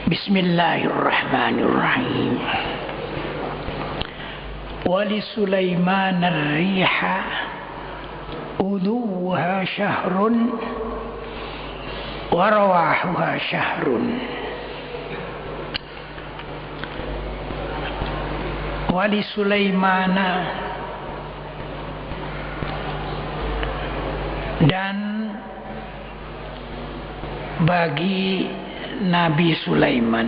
Bismillahirrahmanirrahim. Wali Sulaiman ar-riha uduha syahrun wa rawahuha syahrun. Wali Sulaiman, dan bagi Nabi Sulaiman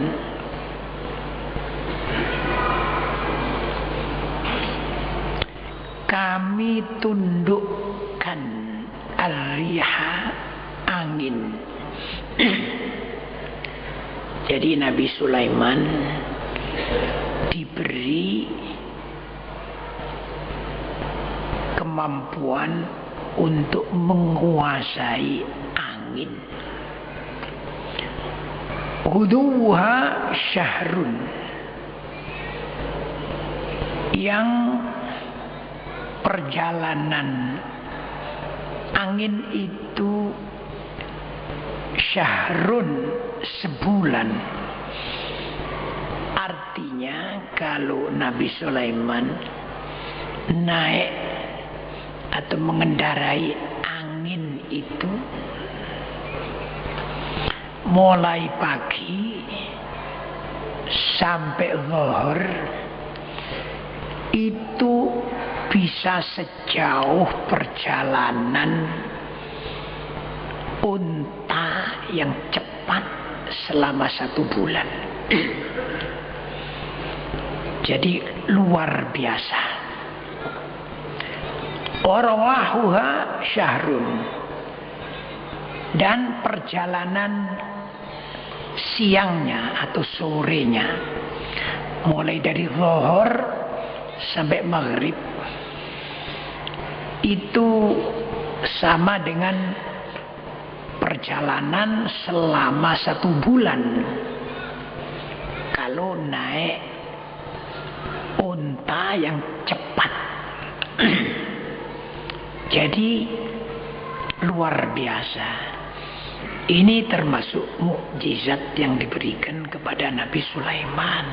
kami tundukkan ar-riha, angin. Jadi Nabi Sulaiman diberi kemampuan untuk menguasai angin. Huduha syahrun, yang perjalanan angin itu syahrun, sebulan. Artinya kalau Nabi Sulaiman naik atau mengendarai angin itu mulai pagi sampai zuhur itu bisa sejauh perjalanan unta yang cepat selama 1 bulan. Jadi luar biasa. Warawahuha syahrun, dan perjalanan siangnya atau sorenya mulai dari zuhur sampai maghrib itu sama dengan perjalanan selama 1 bulan kalau naik unta yang cepat. Jadi luar biasa. Ini termasuk mukjizat yang diberikan kepada Nabi Sulaiman.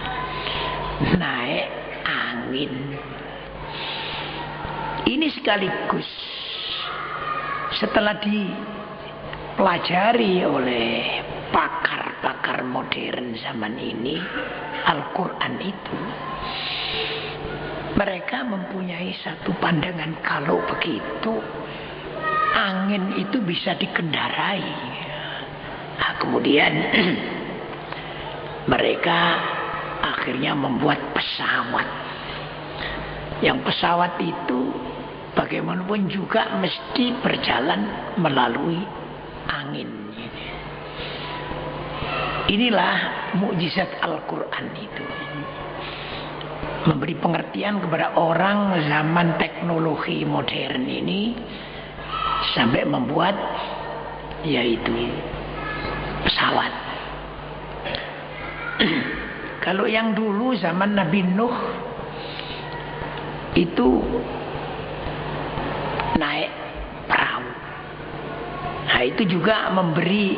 Naik angin. Ini sekaligus setelah dipelajari oleh pakar-pakar modern zaman ini, Al-Quran itu, mereka mempunyai satu pandangan kalau begitu angin itu bisa dikendarai. Nah, kemudian mereka akhirnya membuat pesawat. Yang pesawat itu bagaimanapun juga mesti berjalan melalui angin. Inilah mukjizat Al-Quran itu. Memberi pengertian kepada orang zaman teknologi modern ini sampai membuat yaitu pesawat. Kalau yang dulu zaman Nabi Nuh itu naik perahu. Nah, itu juga memberi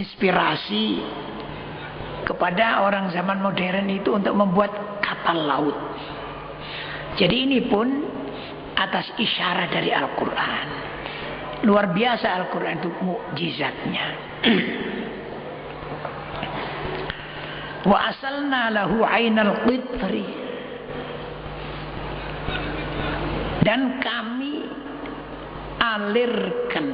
inspirasi kepada orang zaman modern itu untuk membuat kapal laut. Jadi ini pun atas isyarat dari Al-Quran. Luar biasa Al-Quran itu mukjizatnya. Wa asalna lahu ainal qitri, dan kami alirkan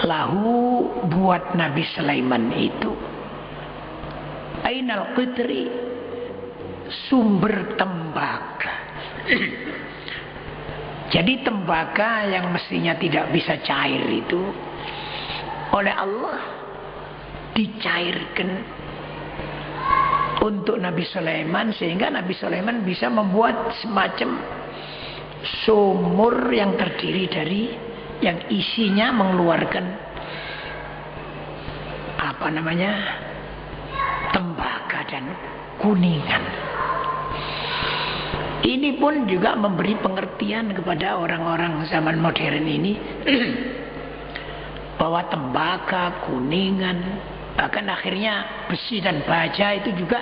lahu buat Nabi Sulaiman itu ainal qitri, sumber tembaga. Jadi tembaga yang mestinya tidak bisa cair itu oleh Allah dicairkan untuk Nabi Sulaiman, sehingga Nabi Sulaiman bisa membuat semacam sumur yang terdiri dari yang isinya mengeluarkan tembaga dan kuningan. Ini pun juga memberi pengertian kepada orang-orang zaman modern ini bawa tembaga, kuningan, bahkan akhirnya besi dan baja itu juga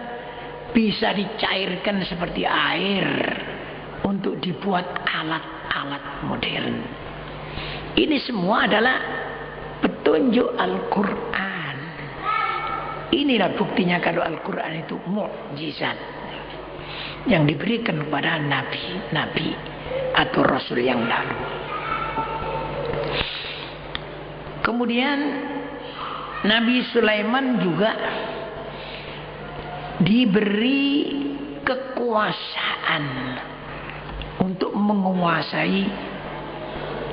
bisa dicairkan seperti air untuk dibuat alat-alat modern. Ini semua adalah petunjuk Al-Quran. Inilah buktinya kalau Al-Quran itu mukjizat yang diberikan kepada nabi-nabi atau rasul yang lalu. Kemudian Nabi Sulaiman juga diberi kekuasaan untuk menguasai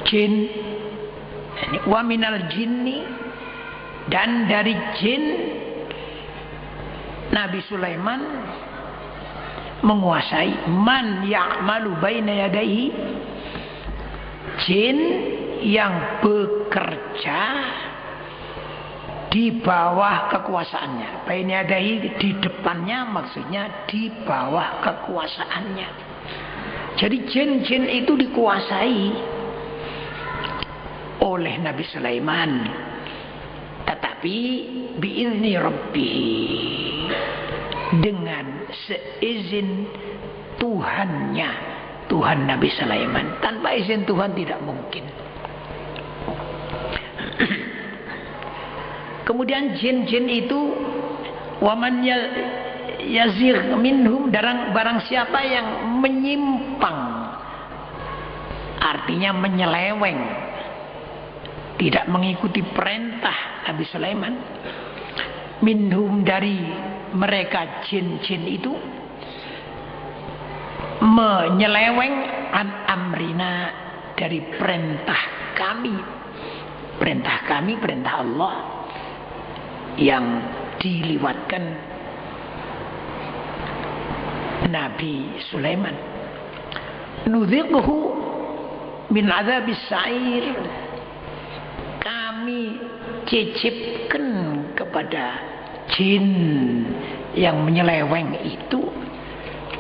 jin, wa minal jinni, dan dari jin Nabi Sulaiman menguasai man ya'malu baina yadayhi, jin yang bekerja di bawah kekuasaannya. Baina yadayhi di depannya, maksudnya di bawah kekuasaannya. Jadi jin-jin itu dikuasai oleh Nabi Sulaiman, tetapi biizni Rabbi, dengan seizin Tuhannya, Tuhan Nabi Sulaiman. Tanpa izin Tuhan tidak mungkin. Kemudian jin-jin itu waman yazigh minhum, barang siapa yang menyimpang, artinya menyeleweng, tidak mengikuti perintah Nabi Sulaiman, minhum dari mereka jin-jin itu, menyeleweng an amrina dari perintah kami, perintah Allah yang diliwatkan Nabi Sulaiman. Nudhiquhu min adzabis sa'ir, kami cicipkan kepada jin yang menyeleweng itu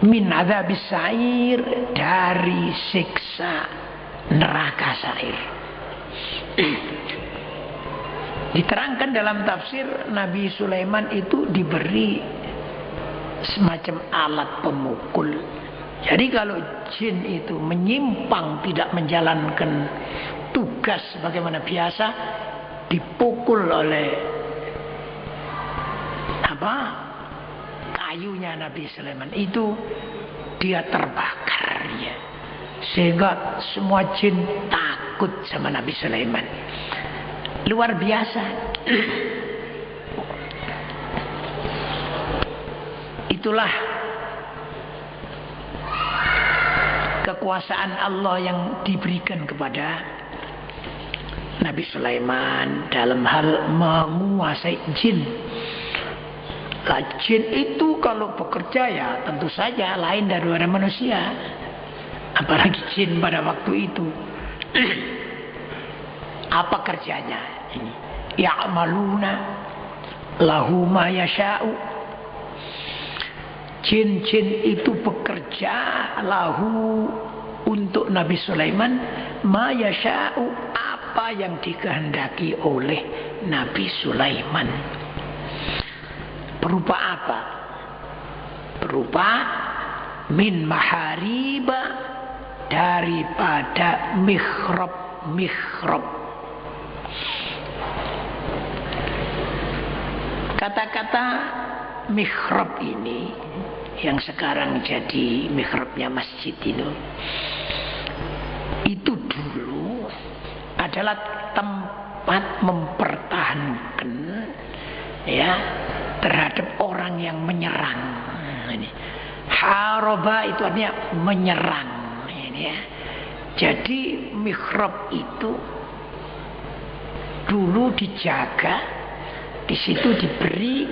min adzabis sa'ir, dari siksa neraka sa'ir. Diterangkan dalam tafsir, Nabi Sulaiman itu diberi semacam alat pemukul. Jadi kalau jin itu menyimpang, tidak menjalankan tugas sebagaimana biasa, dipukul oleh kayunya Nabi Sulaiman itu, dia terbakar ya. Sehingga semua jin takut sama Nabi Sulaiman. Luar biasa. Itulah kekuasaan Allah yang diberikan kepada Nabi Sulaiman dalam hal menguasai jin. Nah, jin itu kalau bekerja ya tentu saja lain dari manusia. Apalagi jin pada waktu itu. Apa kerjanya ini? Ya'maluna lahu ma yasha'u. Jin-jin itu bekerja lahu untuk Nabi Sulaiman ma yasha'u, apa yang dikehendaki oleh Nabi Sulaiman. Berupa apa? Berupa min mahariba, daripada mihrab. Kata-kata mihrab ini yang sekarang jadi mihrabnya masjid itu dulu adalah tempat mempertahankan ya terhadap orang yang menyerang. Ini haroba itu artinya menyerang ini ya. Jadi mihrab itu dulu dijaga. Di situ diberi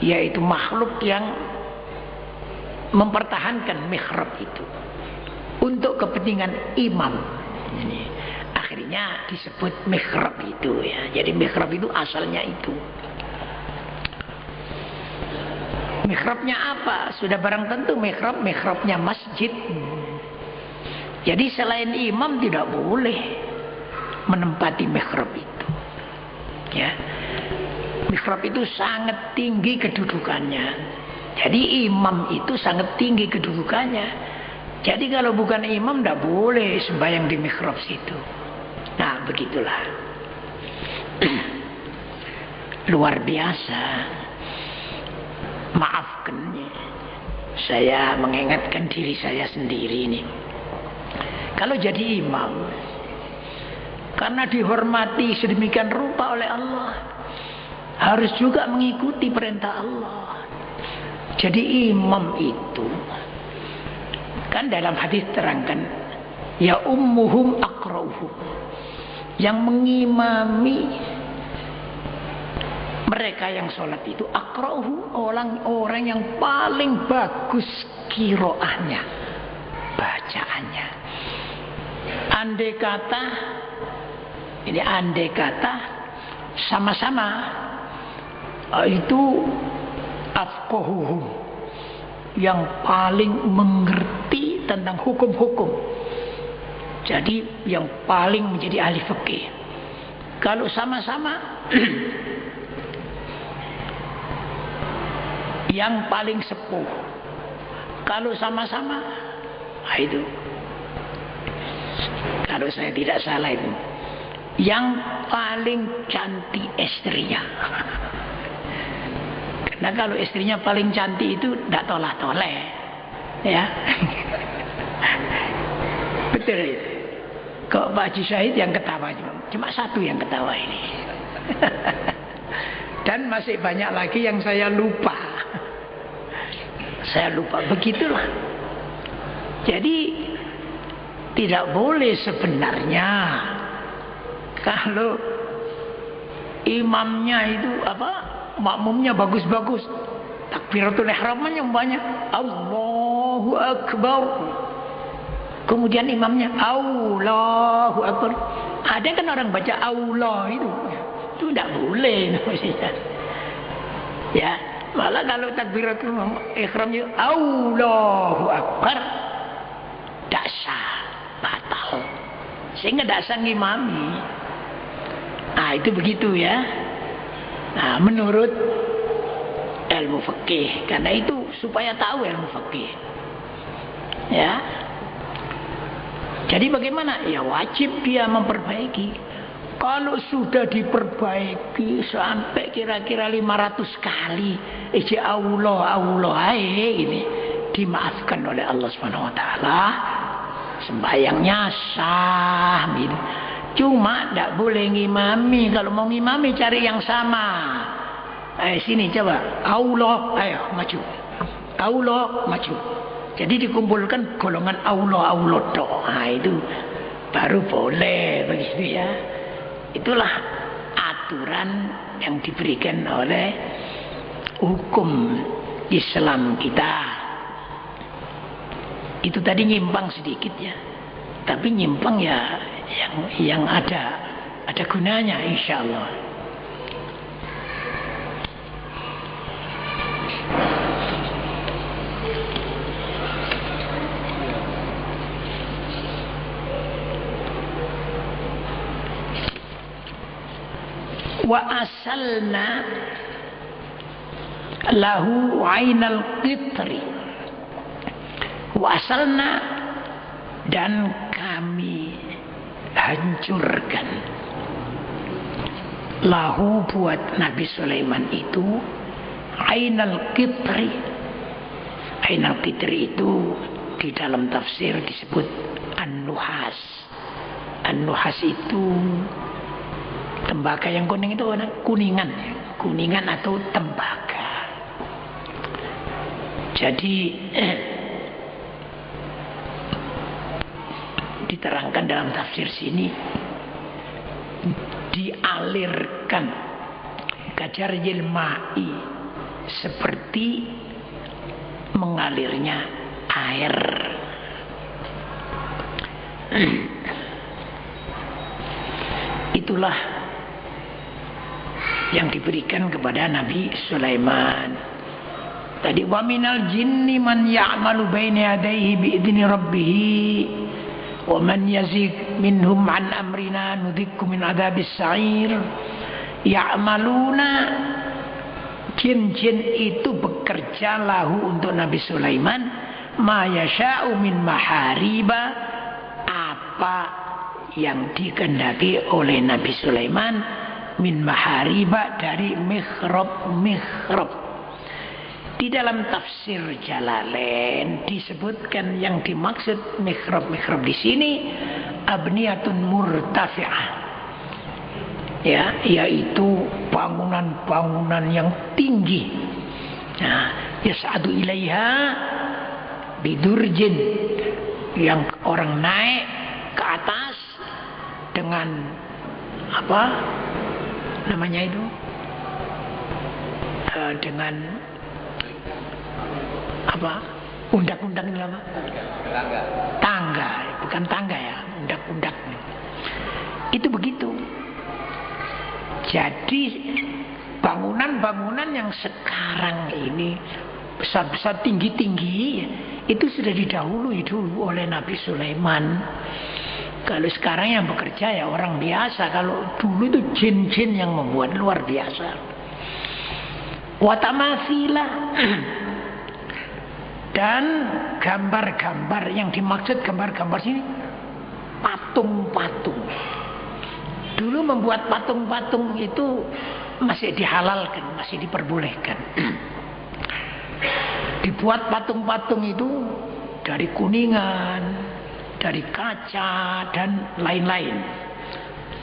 yaitu makhluk yang mempertahankan mihrab itu untuk kepentingan imam. Ini akhirnya disebut mihrab itu ya. Jadi mihrab itu asalnya itu. Mihrabnya apa? Sudah barang tentu mihrabnya masjid. Jadi selain imam tidak boleh menempati mihrab itu. Ya. Mihrab itu sangat tinggi kedudukannya. Jadi imam itu sangat tinggi kedudukannya. Jadi kalau bukan imam tidak boleh sembahyang di mihrab situ. Nah begitulah. Luar biasa. Maafkan saya mengingatkan diri saya sendiri ini. Kalau jadi imam, karena dihormati sedemikian rupa oleh Allah, harus juga mengikuti perintah Allah. Jadi imam itu kan dalam hadis terangkan, ya ummuhum aqra'uhum, yang mengimami mereka yang sholat itu aqra'uhum, orang-orang yang paling bagus qiraahnya, bacaannya. Andai kata sama-sama itu afqahuhum, yang paling mengerti tentang hukum-hukum. Jadi yang paling menjadi ahli fikih. Kalau sama-sama yang paling sepuh. Kalau sama-sama itu, kalau saya tidak salah itu, yang paling cantik istrinya. Karena kalau istrinya paling cantik itu tidak tolak-tolak, ya. Betul itu. Kok Pak Haji Syahid yang ketawa cuma satu yang ketawa ini. Dan masih banyak lagi yang saya lupa. Saya lupa, begitulah. Jadi tidak boleh sebenarnya kalau imamnya itu makmumnya bagus-bagus, takbiratul ihramnya yang banyak, Allahu Akbar, kemudian imamnya Allahu Akbar. Ada kan orang baca Allah itu tidak boleh namanya. Ya, malah kalau takbiratul ihramnya Allahu Akbar, tidak sah, batal, sehingga tidak sah ngimami. Nah itu begitu ya. Nah menurut ilmu fikih, karena itu supaya tahu ilmu fikih, ya. Jadi bagaimana? Ya wajib dia memperbaiki. Kalau sudah diperbaiki sampai kira-kira 500 kali, Allah ini dimaafkan oleh Allah Subhanahu Wa Taala, sembahyangnya sah. Gitu. Cuma tidak boleh ngimami. Kalau mau ngimami cari yang sama. Sini coba. Allah, ayo maju. Allah maju. Jadi dikumpulkan golongan Allah doa. Nah, itu baru boleh begitu ya. Itulah aturan yang diberikan oleh hukum Islam kita. Itu tadi nyimpang sedikit ya. Tapi nyimpang ya yang ada gunanya insya Allah. Wa asalna lahu ainal qitri. Wa asalna, dan kami hancurkan lahu buat Nabi Sulaiman itu ainal qitri. Ainal qitri itu di dalam tafsir disebut an-nuhas. An-nuhas itu tembaga yang kuning itu kuningan atau tembaga. Jadi diterangkan dalam tafsir sini, dialirkan kajaril ma'i, seperti mengalirnya air. Itulah yang diberikan kepada Nabi Sulaiman. Tadi wa minal jinni man ya'malu baina yadayhi bi idzni rabbih wa man yazig minhum an amrina nudhikku min adzabis sa'ir. Ya'maluna, jin-jin itu bekerja lahu untuk Nabi Sulaiman, ma yasha'u min mahariba, apa yang dikehendaki oleh Nabi Sulaiman, min mahariba, dari mihrab. Di dalam tafsir Jalalain disebutkan yang dimaksud mihrab di sini abniyatun murtafi'ah, ya, yaitu bangunan-bangunan yang tinggi. Nah, yas'adu ilaiha bidurjin, yang orang naik ke atas dengan apa namanya itu, dengan apa, undak-undak ini apa? Tangga, bukan tangga ya, undak-undak. Itu begitu. Jadi bangunan-bangunan yang sekarang ini besar-besar, tinggi-tinggi, itu sudah didahului dulu oleh Nabi Sulaiman. Kalau sekarang yang bekerja ya orang biasa. Kalau dulu itu jin-jin yang membuat, luar biasa. Watamasila, dan gambar-gambar, yang dimaksud gambar-gambar sini patung-patung. Dulu membuat patung-patung itu masih dihalalkan, masih diperbolehkan. Dibuat patung-patung itu dari kuningan, dari kaca, dan lain-lain.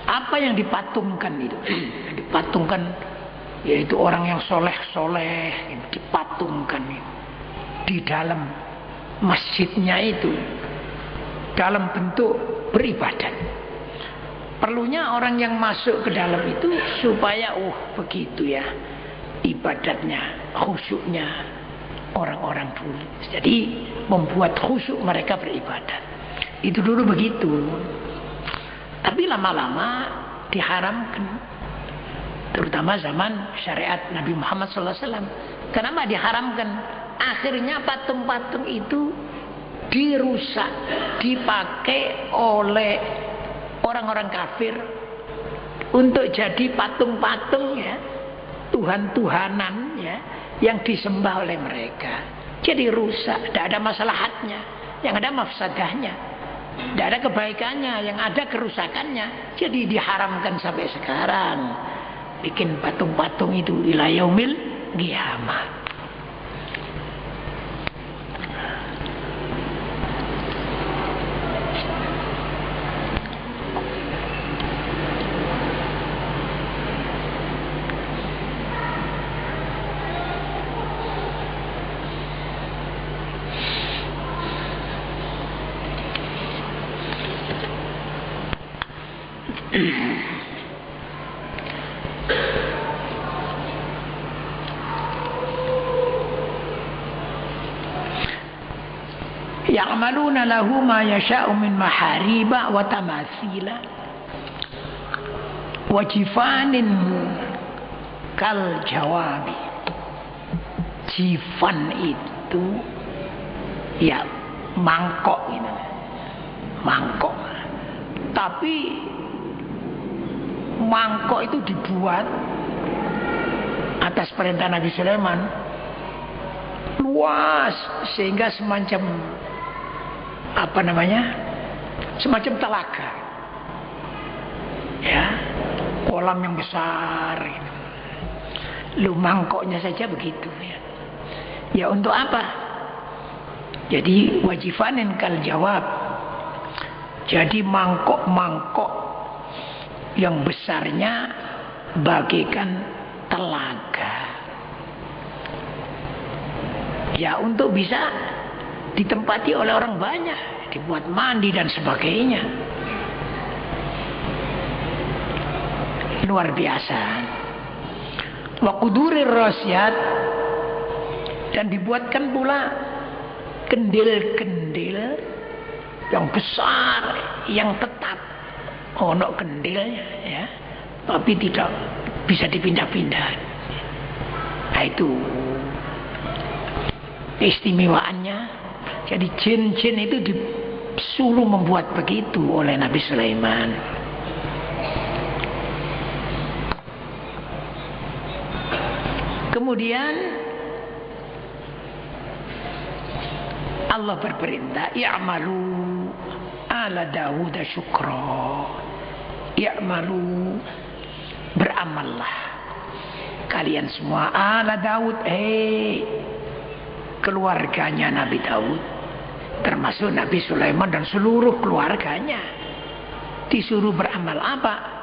Apa yang dipatungkan itu? Dipatungkan yaitu orang yang soleh-soleh, dipatungkan itu di dalam masjidnya itu dalam bentuk beribadat. Perlunya orang yang masuk ke dalam itu supaya begitu ya ibadatnya, khusyuknya orang-orang dulu. Jadi membuat khusyuk mereka beribadat. Itu dulu begitu. Tapi lama-lama diharamkan, terutama zaman syariat Nabi Muhammad SAW. Kenapa diharamkan? Akhirnya patung-patung itu dirusak, dipakai oleh orang-orang kafir untuk jadi patung-patung ya, tuhan-tuhanan ya, yang disembah oleh mereka. Jadi rusak, tidak ada maslahatnya, yang ada mafsadahnya, tidak ada kebaikannya, yang ada kerusakannya. Jadi diharamkan sampai sekarang bikin patung-patung itu ila yaumil qiyamah. Ya'maluna lahu ma yasha'u min mahariba wa tamathila wa jifanin kal jawabi. Jifan itu ya mangkok ini, mangkok. Tapi mangkok itu dibuat atas perintah Nabi Sulaiman luas sehingga semacam apa namanya, semacam telaga ya, kolam yang besar gitu. Lu mangkoknya saja begitu ya. Ya untuk apa? Jadi wajifanin kal jawab. Jadi mangkok-mangkok yang besarnya bagaikan telaga. Ya untuk bisa ditempati oleh orang banyak, dibuat mandi dan sebagainya. Luar biasa. Wa qudurir rasyad, dan dibuatkan pula kendil-kendil yang besar, yang tetap. Ono kendilnya ya, tapi tidak bisa dipindah-pindah. Nah itu istimewaannya. Jadi jin-jin itu disuruh membuat begitu oleh Nabi Sulaiman. Kemudian Allah berperintah, i'malu ala Dawud syukra. I'malu, beramallah kalian semua ala Daud, keluarganya Nabi Daud, termasuk Nabi Sulaiman dan seluruh keluarganya, disuruh beramal apa?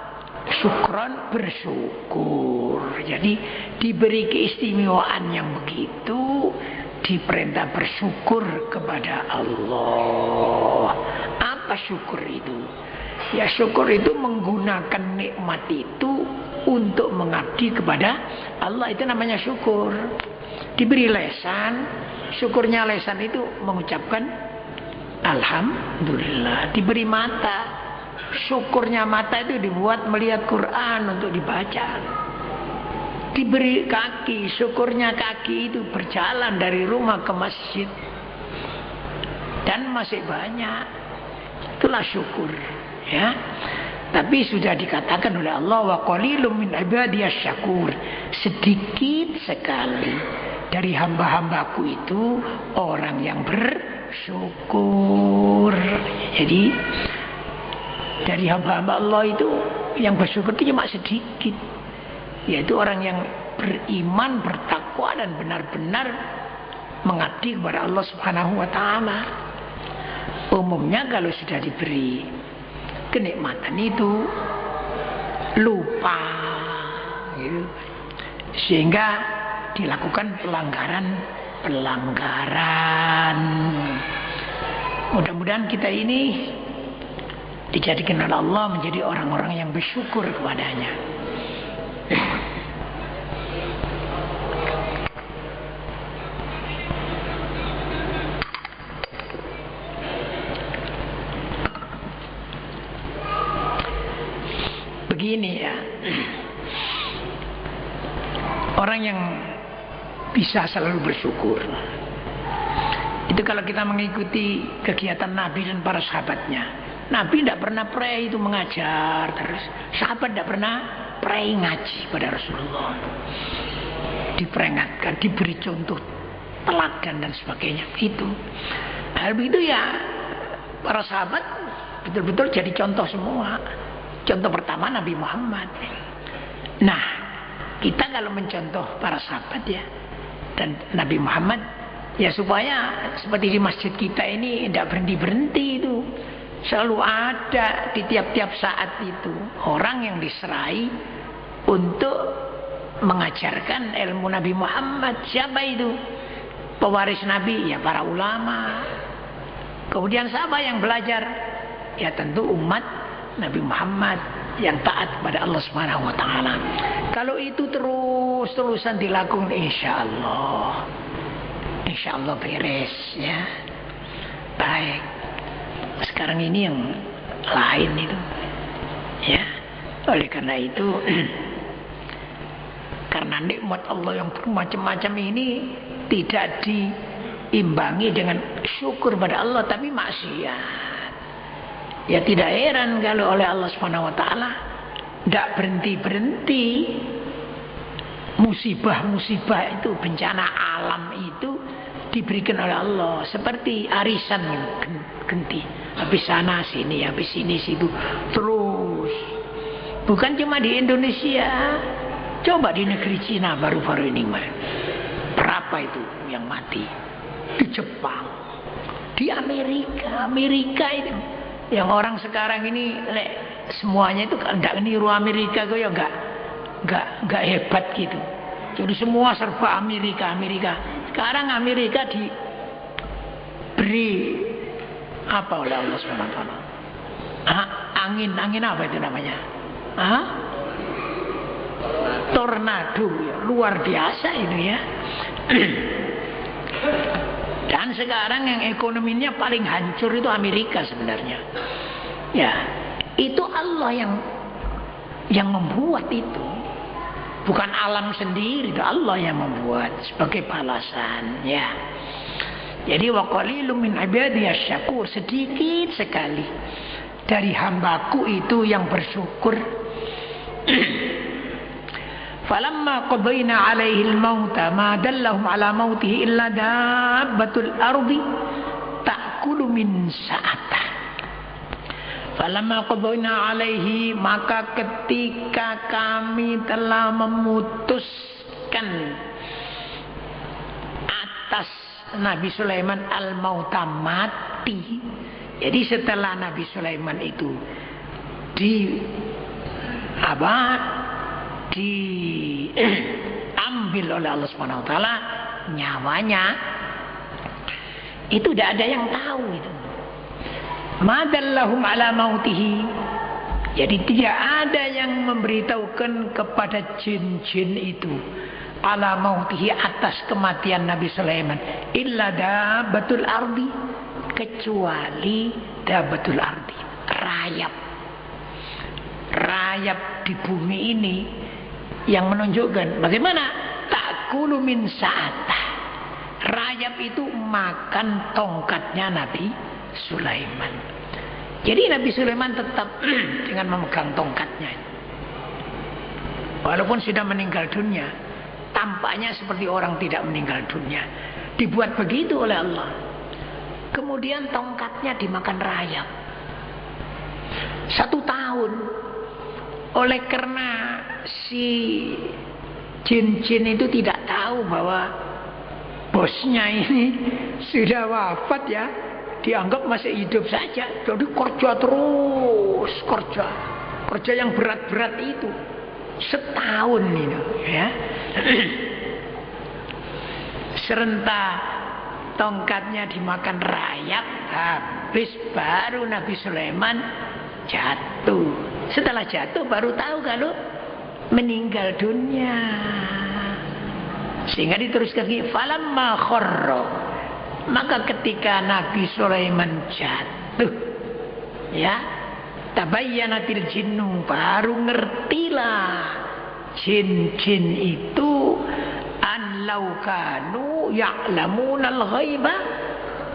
Syukron, bersyukur. Jadi diberi keistimewaan yang begitu, diperintah bersyukur kepada Allah. Apa syukur itu? Ya syukur itu menggunakan nikmat itu untuk mengabdi kepada Allah, itu namanya syukur. Diberi lesan, syukurnya lesan itu mengucapkan alhamdulillah. Diberi mata, syukurnya mata itu dibuat melihat Quran untuk dibaca. Diberi kaki, syukurnya kaki itu berjalan dari rumah ke masjid. Dan masih banyak. Itulah syukur, ya. Tapi sudah dikatakan oleh Allah, wa qalilum min ibadiyas syakur, sedikit sekali dari hamba-hambaku itu orang yang bersyukur. Jadi dari hamba-hamba Allah itu yang bersyukur itu cuma sedikit, yaitu orang yang beriman, bertakwa dan benar-benar mengabdi kepada Allah Subhanahu wa taala. Umumnya kalau sudah diberi kenikmatan itu lupa, gitu. Sehingga dilakukan pelanggaran. Mudah-mudahan kita ini dijadikan oleh Allah menjadi orang-orang yang bersyukur kepadanya. Begini ya, orang yang bisa selalu bersyukur itu kalau kita mengikuti kegiatan Nabi dan para sahabatnya. Nabi tidak pernah pray itu mengajar terus, sahabat tidak pernah pray ngaji pada Rasulullah. Diperingatkan, diberi contoh teladan dan sebagainya. Itu hal begitu ya, para sahabat betul-betul jadi contoh semua. Contoh pertama Nabi Muhammad. Nah, kita kalau mencontoh para sahabat ya dan Nabi Muhammad ya, supaya seperti di masjid kita ini tidak berhenti-berhenti itu, selalu ada di tiap-tiap saat itu orang yang diserai untuk mengajarkan ilmu Nabi Muhammad. Siapa itu? Pewaris Nabi ya, para ulama. Kemudian siapa yang belajar? Ya tentu umat Nabi Muhammad yang taat kepada Allah Subhanahu wa taala. Kalau itu terus-terusan dilakukan, insya Allah beres ya. Baik. Sekarang ini yang lain itu ya. Oleh karena itu karena nikmat Allah yang bermacam-macam ini tidak diimbangi dengan syukur pada Allah tapi maksiat. Ya tidak heran kalau oleh Allah Subhanahu wa taala tidak berhenti-berhenti musibah-musibah itu, bencana alam itu diberikan oleh Allah seperti arisan ganti, habis sana sini, habis sini situ terus. Bukan cuma di Indonesia, coba di negeri Cina baru-baru ini berapa itu yang mati, di Jepang, di Amerika itu. Yang orang sekarang ini semuanya itu tidak niru Amerika, kok ya nggak hebat gitu. Jadi semua serba Amerika. Sekarang Amerika diberi apa oleh Allah SWT? Angin apa itu namanya? Tornado ya, luar biasa itu ya. Dan sekarang yang ekonominya paling hancur itu Amerika sebenarnya. Ya, itu Allah yang membuat itu. Bukan alam sendiri, itu Allah yang membuat sebagai balasan, ya. Jadi wa qalilum min ibadiyas syakur, sedikit sekali dari hambaku itu yang bersyukur. Falamma qadayna 'alaihi al-mauta ma dallahum 'ala mautihi illa dabbatul ardi ta'kulu min sa'atah. Falamma qadayna 'alaihi, maka ketika kami telah memutuskan atas Nabi Sulaiman al-mauta, mati. Jadi setelah Nabi Sulaiman itu diambil oleh Allah Subhanahu wa taala nyawanya, itu tidak ada yang tahu itu. Madallahum ala mautihi. Jadi tidak ada yang memberitahukan kepada jin-jin itu ala mautihi, atas kematian Nabi Sulaiman, illa dabbatul ardi, kecuali dabbatul ardi, rayap di bumi ini, yang menunjukkan bagaimana ta'kulu min sa'atah. Rayap itu makan tongkatnya Nabi Sulaiman. Jadi Nabi Sulaiman tetap dengan memegang tongkatnya, walaupun sudah meninggal dunia, tampaknya seperti orang tidak meninggal dunia. Dibuat begitu oleh Allah. Kemudian tongkatnya dimakan rayap 1 tahun. Oleh karena si jin-jin itu tidak tahu bahwa bosnya ini sudah wafat ya, dianggap masih hidup saja. Jadi kerja terus, kerja yang berat-berat itu setahun itu ya. Serentak tongkatnya dimakan rayap, habis baru Nabi Sulaiman jatuh. Setelah jatuh baru tahu kalau meninggal dunia. Sehingga diteruskan lagi, falamma kharra, maka ketika Nabi Sulaiman jatuh ya, tabayyanatil jinnu, baru ngertilah jin-jin itu an law kanu ya'lamunal ghaiba,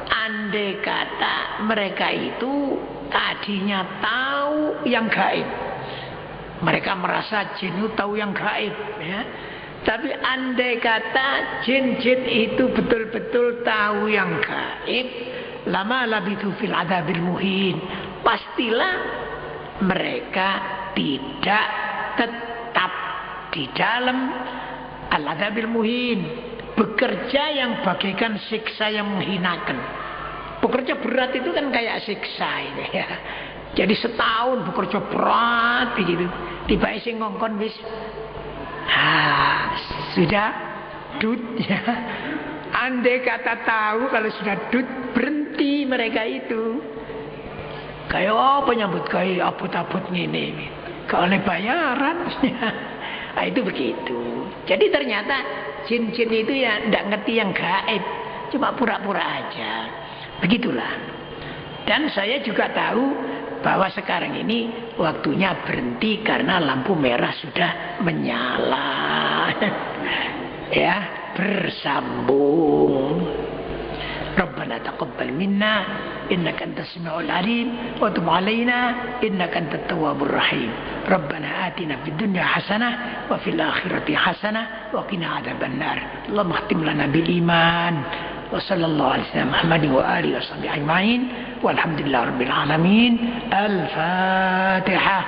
andai kata mereka itu tadinya tahu yang gaib. Mereka merasa jin itu tahu yang gaib ya. Tapi andai kata jin-jin itu betul-betul tahu yang gaib, lama labithu fil adabil muhin, pastilah mereka tidak tetap di dalam al-adabil muhin, bekerja yang bagaikan siksa yang menghinakan. Bekerja berat itu kan kayak siksa ini ya. Jadi setahun bekerja berat begitu, tiba-tiba sing ngongkon wis sudah dud ya. Andai kata tahu kalau sudah dud, berhenti mereka itu. Kayak apa nyambut kayak abut-abut ngene, gak oleh bayaran. Nah, itu begitu. Jadi ternyata jin-jin itu ya tidak ngerti yang gaib, cuma pura-pura aja. Begitulah. Dan saya juga tahu bahwa sekarang ini waktunya berhenti karena lampu merah sudah menyala. Ya, bersambung. Rabbana taqabbal minna innaka antas samiul alim wa tub alaina innaka antat tawwabur rahim. Rabbana atina fid dunya hasanah wa fil akhirati hasanah wa qina adzabannar. Allahumma khtim lana bil iman. وصلى الله على سيدنا محمد وآله وصحبه أجمعين والحمد لله رب العالمين. الفاتحة.